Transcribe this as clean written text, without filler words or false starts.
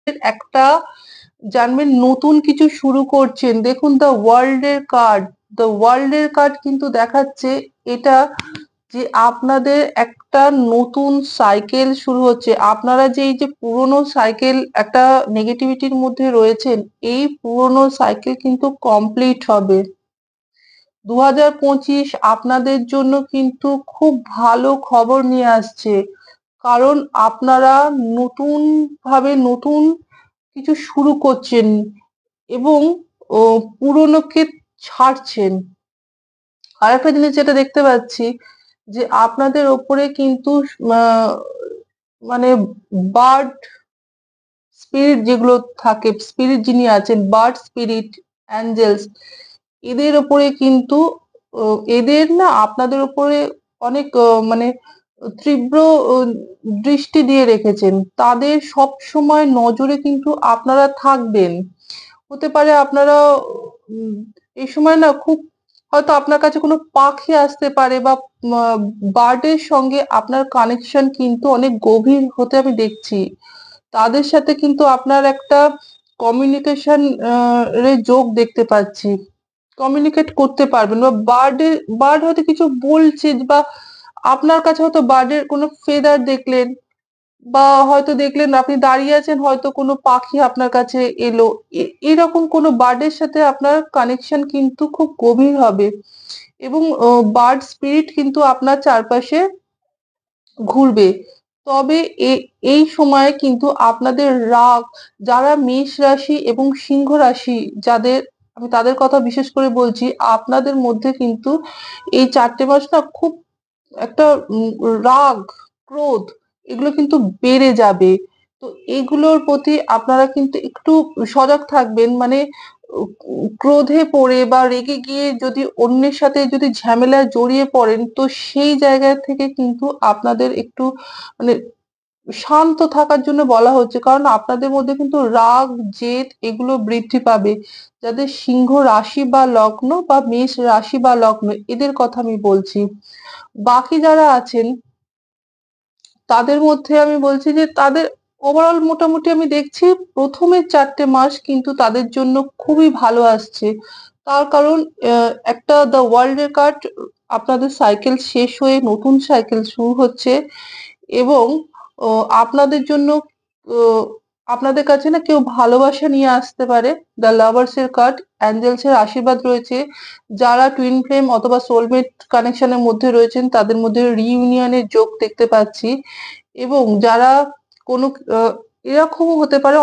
একটা জানবেন নতুন কিছু শুরু করছেন। দেখুন দ্য ওয়ার্ল্ড এর কার্ড কিন্তু দেখাচ্ছে এটা যে আপনাদের একটা নতুন সাইকেল শুরু হচ্ছে। আপনারা যে এই যে পুরোনো সাইকেল একটা নেগেটিভিটির মধ্যে রয়েছেন, এই পুরোনো সাইকেল কিন্তু কমপ্লিট হবে। 2025 আপনাদের জন্য কিন্তু খুব ভালো খবর নিয়ে আসছে। কারণ আপনারা নতুন কিছু শুরু করছেন এবং পুরোনোকে ছাড়ছেন। আরেকটা জিনিস যেটা দেখতে পাচ্ছি যে আপনাদের ওপরে কিন্তু আহ, মানে বার্ড স্পিরিট যেগুলো থাকে, স্পিরিট যিনি আছেন, বার্ড স্পিরিট, অ্যাঞ্জেলস, এদের ওপরে কিন্তু এদের না আপনাদের উপরে অনেক মানে তীব্র দৃষ্টি দিয়ে রেখেছেন। তাদের সব সময় নজরে কিন্তু আপনারা থাকবেন। হতে পারে আপনারা উম, এই সময় না খুব হয়তো আপনার কাছে কোনো পাখি আসতে পারে বা বার্ডের সঙ্গে আপনার কানেকশন কিন্তু অনেক গভীর হতে আমি দেখছি। তাদের সাথে কিন্তু আপনার একটা কমিউনিকেশন এর যোগ দেখতে পাচ্ছি। কমিউনিকেট করতে পারবেন বা বার্ড হয়তো কিছু বলছে বা আপনার কাছে হয়তো বার্ডের কোনো ফেদার দেখলেন বা হয়তো দেখলেন আপনি দাঁড়িয়ে আছেন, হয়তো কোনো পাখি আপনার কাছে এলো। এরকম কোনো বার্ডের সাথে আপনার কানেকশন কিন্তু খুব গভীর হবে এবং বার্ড স্পিরিট কিন্তু আপনার চারপাশে ঘুরবে। তবে এই সময়ে কিন্তু আপনাদের রাগ, যারা মেষ রাশি এবং সিংহ রাশি, যাদের আমি তাদের কথা বিশেষ করে বলছি, আপনাদের মধ্যে কিন্তু এই 4টে মাস না খুব একটা রাগ, ক্রোধ, এগুলো কিন্তু বেড়ে যাবে। তো এগুলোর প্রতি আপনারা কিন্তু একটু সজাগ থাকবেন। মানে ক্রোধে পড়ে বা রেগে গিয়ে যদি অন্যের সাথে যদি ঝামেলায় জড়িয়ে পড়েন, তো সেই জায়গা থেকে কিন্তু আপনাদের একটু মানে শান্ত থাকার জন্য বলা হচ্ছে। কারণ আপনাদের মধ্যে কিন্তু রাগ, জেদ এগুলো বৃদ্ধি পাবে। যাদের সিংহ রাশি বা লগ্ন বা মেষ রাশি বা লগ্ন, এদের কথা আমি বলছি। বাকি যারা আছেন তাদের মধ্যে আমি বলছি যে তাদের ওভারঅল মোটামুটি আমি দেখছি প্রথমের 4টে মাস কিন্তু তাদের জন্য খুবই ভালো আসছে। তার কারণ একটা দ্য ওয়ার্ল্ড এর কার্ড, আপনাদের সাইকেল শেষ হয়ে নতুন সাইকেল শুরু হচ্ছে এবং আপনাদের জন্য আহ, আপনাদের কাছে না কেউ ভালোবাসা নিয়ে আসতে পারে। দ্য লাভার্স এর কার্ড, অ্যাঞ্জেলস এর আশীর্বাদ রয়েছে। যারা টুইন ফ্লেম অথবা সোলমেট কানেকশনের মধ্যে রয়েছেন তাদের মধ্যে রিইউনিয়নের যোগ দেখতে পাচ্ছি। এবং যারা কোনো এরকমও হতে পারে